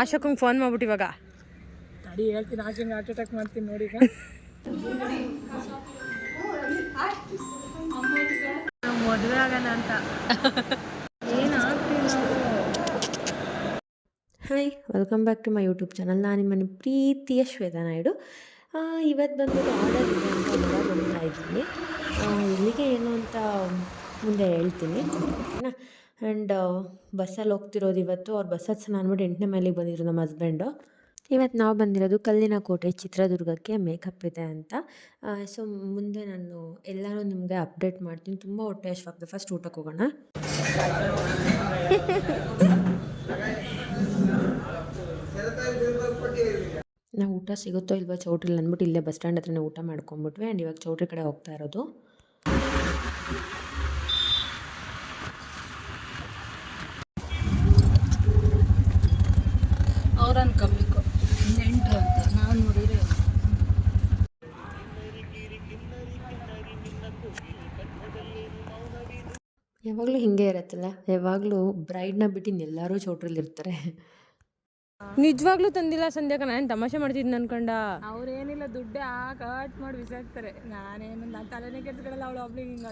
ಆಶಾಕಂಗೆ phone ಮಾಡ್ಬಿಟ್ಟು ಇವಾಗ ತಡಿ ಹೇಳ್ತೀನಿ. ಆಶಂಗೆ ಹಾರ್ಟ್ ಅಟ್ಯಾಕ್ ಮಾಡ್ತೀನಿ ನೋಡಿ. ಈಗ ಮದುವೆ ಆಗೋಣ ಅಂತ hi, welcome back to my YouTube channel. ನಾನು ನಿಮ್ಮನ್ನು ಪ್ರೀತಿಯ ಶ್ವೇತಾ ನಾಯ್ಡು. ಇವತ್ತು ಬಂದ್ಬಿಟ್ಟು ಆರ್ಡರ್ ಇದೆ ಅಂತ ಹೊರಗೆ ಇದ್ದೀನಿ. ಎಲ್ಲಿಗೆ ಏನು ಅಂತ ಮುಂದೆ ಹೇಳ್ತೀನಿ, ಓಕೆನಾ. ಆ್ಯಂಡ್ ಬಸ್ಸಲ್ಲಿ ಹೋಗ್ತಿರೋದು ಇವತ್ತು. ಅವ್ರು ಬಸ್ಸಲ್ಲಿ ಸ್ನಾನ ಅಂದ್ಬಿಟ್ಟು 8ನೇ ಮೈಲಿಗೆ ಬಂದಿದ್ರು ನಮ್ಮ ಹಸ್ಬೆಂಡು. ಇವತ್ತು ನಾವು ಬಂದಿರೋದು ಕಲ್ಲಿನ ಕೋಟೆ ಚಿತ್ರದುರ್ಗಕ್ಕೆ ಮೇಕಪ್ ಇದೆ ಅಂತ. ಸೊ ಮುಂದೆ ನಾನು ಎಲ್ಲರೂ ನಿಮಗೆ ಅಪ್ಡೇಟ್ ಮಾಡ್ತೀನಿ. ತುಂಬ ಹೊಟ್ಟೆ ಹಶ್ವಾಗ್ತದೆ. ಫಸ್ಟ್ ಊಟಕ್ಕೆ ಹೋಗೋಣ. ನಾವು ಊಟ ಸಿಗುತ್ತೋ ಇಲ್ವೋ ಚೌಟ್ರಿಲಿ ಅಂದ್ಬಿಟ್ಟು ಇಲ್ಲೇ ಬಸ್ ಸ್ಟ್ಯಾಂಡ್ ಹತ್ರನೇ ಊಟ ಮಾಡ್ಕೊಂಬಿಟ್ವಿ. ಆ್ಯಂಡ್ ಇವಾಗ ಚೌಟ್ರಿ ಕಡೆ ಹೋಗ್ತಾ ಇರೋದು. ಅವ್ರು ಅನ್ಕೋಬೇಕು ನೆಂಟ್ರು ಅಂತ. ನಾವು ನೋಡಿದ್ರೆ ಯಾವಾಗಲೂ ಹಿಂಗೆ ಇರತ್ತಲ್ಲ, ಯಾವಾಗಲೂ ಬ್ರೈಡ್ನ ಬಿಟ್ಟು ಎಲ್ಲರೂ ಚೌಟ್ರಿಲಿ ಇರ್ತಾರೆ. ನಿಜವಾಗ್ಲೂ ತಂದಿಲ್ಲ ಸಂಧ್ಯಾಕ. ನಾನು ತಮಾಷೆ ಮಾಡ್ತಿದ್ನ ಅನ್ಕೊಂಡ. ಅವ್ರೇನಿಲ್ಲ, ದುಡ್ಡೇ ಕಟ್ ಮಾಡಿ ಬಿಸಾಕ್ತಾರೆ. ನಾನು ತಲೆನೇ ಕೆಡ್ಸ್ಕೊಳ್ಳಲ್ಲ. ಅವಳು ಒಬ್ಳಿಗೆ ಹಿಂಗೆ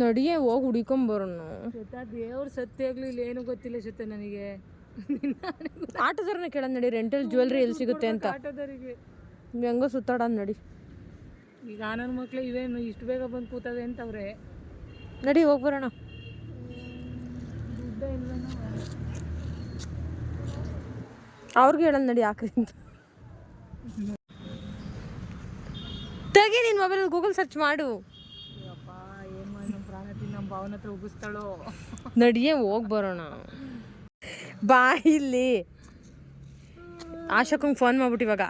ನಡಿಯೇ ಹೋಗಿ ಹುಡಿಕೊಂಬರೋಣ. ಶ್ವೇತಾ, ದೇವ್ರ ಸತ್ಯ ಆಗ್ಲಿ ಇಲ್ಲಿ ಏನು ಗೊತ್ತಿಲ್ಲ ಶ್ವೇತಾ ನನಗೆ. ಆಟೋದವ್ರನ್ನ ಕೇಳೋಣ ನಡಿ, ರೆಂಟಲ್ ಜ್ಯುವೆಲ್ರಿ ಎಲ್ಲಿ ಸಿಗುತ್ತೆ ಅಂತ. ಆಟೋದವರಿಗೆ ಹೆಂಗೋ ಸುತ್ತಾಡೋಣ ನಡಿ. ಈಗ ನನ್ನ ಮಕ್ಳು ಇವೇನು ಇಷ್ಟು ಬೇಗ ಬಂದು ಕೂತವೆ ಅಂತವ್ರೆ. ನಡಿ ಹೋಗಿ ಬರೋಣ. ದುಡ್ಡ ಇಲ್ವೇನೋ. ಅವ್ರಿಗೆ ಹೇಳೋಣ ನಡಿ ಯಾಕ್ರಿ ಅಂತ. ತೆಗಿ ನಿನ್ನ ಮೊಬೈಲಲ್ಲಿ ಗೂಗಲ್ ಸರ್ಚ್ ಮಾಡು. ಅಪ್ಪ ಏನು ಮಾಡಿ ನಮ್ಮ ಪ್ರಾಣ ತಿಂದು ನಮ್ಮ ಭಾವನ ಹತ್ರ ಉಗಿಸ್ತಾಳೋ. ನಡಿಯೇ ಹೋಗಿ ಬರೋಣ. ಬಾ ಇಲ್ಲಿ. ಆಶಾಕಂಗೆ ಫೋನ್ ಮಾಡ್ಬಿಟ್ಟು ಇವಾಗ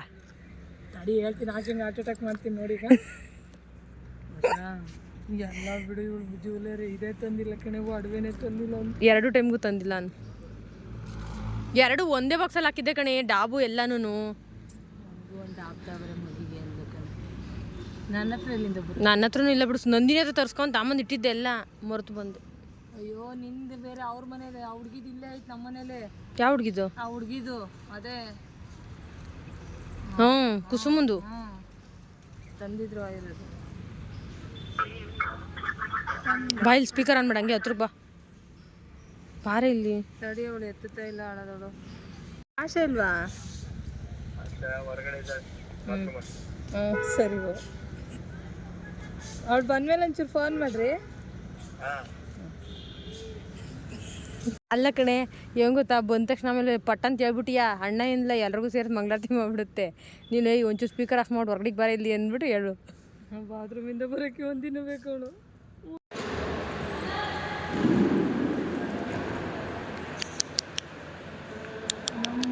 ತಡಿ ಹೇಳ್ತೀನಿ. ಆಶಂಗೆ ಹಾರ್ಟ್ ಅಟ್ಯಾಕ್ ಮಾಡ್ತೀನಿ ನೋಡಿ. ಈಗ ಎಲ್ಲ ಬಿಡು, ಇವಳು ಜ್ಯುವೆಲರಿ ಇದೇ ತಂದಿಲ್ಲ ಕಣವು, ಅಡುಗೆನೇ ತಂದಿಲ್ಲ. 2 ಟೈಮ್ಗೂ ತಂದಿಲ್ಲ ನಾನು. 2 ಒಂದೇ ಬಾಕ್ಸಲ್ಲಿ ಹಾಕಿದ್ದೆ ಕಣೆ, ಡಾಬು ಎಲ್ಲನೂ. ಒಂದು ಆಗ್ತಾವ್ರೆ ಮದಿಗೆ ಅನ್ಬೇಕಂದ್ರೆ. ನನ್ನ ಹತ್ರ ಎಲ್ಲಿಂದ ಬಿಡು? ನನ್ನ ಹತ್ರನೂ ಇಲ್ಲ ಬಿಡು. ನಂದಿನಿ ಹತ್ರ ತರ್ಸ್ಕೊಂಡು ತಾಂಬಂದು ಇಟ್ಟಿದ್ದೆ ಎಲ್ಲ ಮರೆತು ಬಂದು. ಅಯ್ಯೋ ನಿಂದು ಬೇರೆ ಅವ್ರ ಮನೇಲಿ. ಆ ಹುಡ್ಗಿದು ಇಲ್ಲೇ ಐತೆ ನಮ್ಮ ಮನೇಲಿ. ಯಾವ ಹುಡುಗಿದು? ಆ ಹುಡ್ಗಿದು ಅದೇ ಕುಸುಮಂದು ತಂದಿದ್ರು ಆಗಿರೋದು. ಬಾಯಲ್ಲಿ ಸ್ಪೀಕರ್ ಆನ್ ಮಾಡ, ಹಂಗೆ ಹತ್ರ ಬಾ. ಬಾರೆ ಇಲ್ಲಿ. ತಡಿ, ಅವಳು ಎತ್ತುತ್ತಾ ಇಲ್ಲ ಆಳದವಳು. ಆಶೆ ಇಲ್ವಾ? ಸರಿ, ಅವಳು ಬಂದ್ಮೇಲೆ ಒಂಚೂರು ಫೋನ್ ಮಾಡ್ರಿ. ಅಲ್ಲ ಕಣೆ, ಹೆಂಗ್ ಗೊತ್ತಾ, ಬಂದ ತಕ್ಷಣ ಆಮೇಲೆ ಪಟ್ಟಂತ ಹೇಳ್ಬಿಟ್ಟಿಯಾ, ಅಣ್ಣ ಏನಿಲ್ಲ ಎಲ್ರಿಗೂ ಸೇರಿಸಿ ಮಂಗಳಾರತಿ ಮಾಡ್ಬಿಡುತ್ತೆ. ನೀನು ಒಂಚೂರು ಸ್ಪೀಕರ್ ಆಫ್ ಮಾಡಿ ಹೊರಗಡೆಗೆ ಬಾರ ಇಲ್ಲಿ ಅಂದ್ಬಿಟ್ಟು ಹೇಳು. ಬಾತ್ರೂಮಿಂದ ಬರೋಕ್ಕೆ ಒಂದಿನ ಬೇಕು ಅವಳು.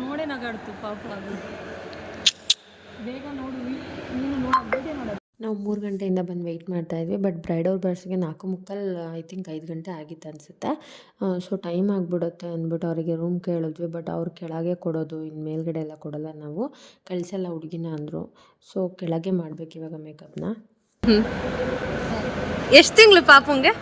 ನೋಡೇ ನಗಾಡ್ತು ಪಾಪ. ಅದು ಬೇಗ ನೋಡು, ನೀನು ಬೇಗ ನೋಡೋದು. ನಾವು 3 ಗಂಟೆಯಿಂದ ಬಂದು ವೆಯ್ಟ್ ಮಾಡ್ತಾಯಿದ್ವಿ. ಬಟ್ ಬ್ರೈಡ್ ಅವ್ರ ಬರ್ಸಿಗೆ 4:45, ಐ ಥಿಂಕ್ 5 ಗಂಟೆ ಆಗಿತ್ತು ಅನಿಸುತ್ತೆ. ಸೊ ಟೈಮ್ ಆಗಿಬಿಡುತ್ತೆ ಅಂದ್ಬಿಟ್ಟು ಅವರಿಗೆ ರೂಮ್ ಕೇಳಿದ್ವಿ. ಬಟ್ ಅವ್ರು ಕೆಳಗೆ ಕೊಡೋದು, ಇನ್ನು ಮೇಲ್ಗಡೆ ಎಲ್ಲ ಕೊಡೋಲ್ಲ, ನಾವು ಕಳಿಸಲ್ಲ ಹುಡುಗಿನ ಅಂದರು. ಸೊ ಕೆಳಗೆ ಮಾಡ್ಬೇಕು ಇವಾಗ ಮೇಕಪ್ನ. ಎಷ್ಟು ತಿಂಗಳು ಪಾಪಂಗೆ?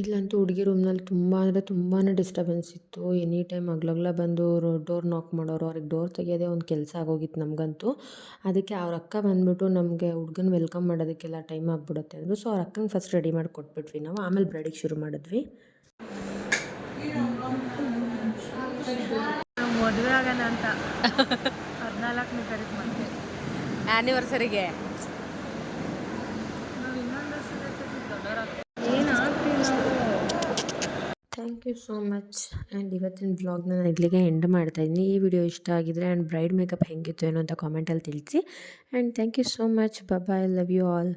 ಇಲ್ಲಂತೂ ಹುಡುಗಿ ರೂಮ್ನಲ್ಲಿ ತುಂಬಾ ಡಿಸ್ಟರ್ಬೆನ್ಸ್ ಇತ್ತು. ಎನಿ ಟೈಮ್ ಅಗ್ಲಗ್ಲ ಬಂದು ಡೋರ್ ನಾಕ್ ಮಾಡೋರು. ಅವ್ರಿಗೆ ಡೋರ್ ತೆಗಿಯೋದೇ ಒಂದು ಕೆಲಸ ಆಗೋಗಿತ್ತು ನಮಗಂತೂ. ಅದಕ್ಕೆ ಅವ್ರ ಅಕ್ಕ ಬಂದ್ಬಿಟ್ಟು ನಮಗೆ ಹುಡುಗನ ವೆಲ್ಕಮ್ ಮಾಡೋದಕ್ಕೆಲ್ಲ ಟೈಮ್ ಆಗಿಬಿಡುತ್ತೆ ಅಂದರು. ಸೊ ಅವ್ರ ಅಕ್ಕಂಗೆ ಫಸ್ಟ್ ರೆಡಿ ಮಾಡಿ ಕೊಟ್ಬಿಟ್ವಿ ನಾವು. ಆಮೇಲೆ ಬ್ರೈಡಿಗೆ ಶುರು ಮಾಡಿದ್ವಿ. ಮದುವೆ ಆಗೋಣ ಅಂತ 14ನೇ ತಾರೀಕು ಮತ್ತೆ ಆ್ಯನಿವರ್ಸರಿಗೆ. Thank you so much. And ಇವತ್ತಿನ ವ್ಲಾಗ್ನ ನಾನು ಇಲ್ಲಿಗೆ ಎಂಡ್ ಮಾಡ್ತಾಯಿದ್ದೀನಿ. ಈ ವಿಡಿಯೋ ಇಷ್ಟ ಆಗಿದ್ರೆ ಆ್ಯಂಡ್ ಬ್ರೈಡ್ ಮೇಕಪ್ ಹೆಂಗಿತ್ತು ಏನೋ ಅಂತ ಕಾಮೆಂಟಲ್ಲಿ ತಿಳಿಸಿ. And thank you so much. Bye, love you all.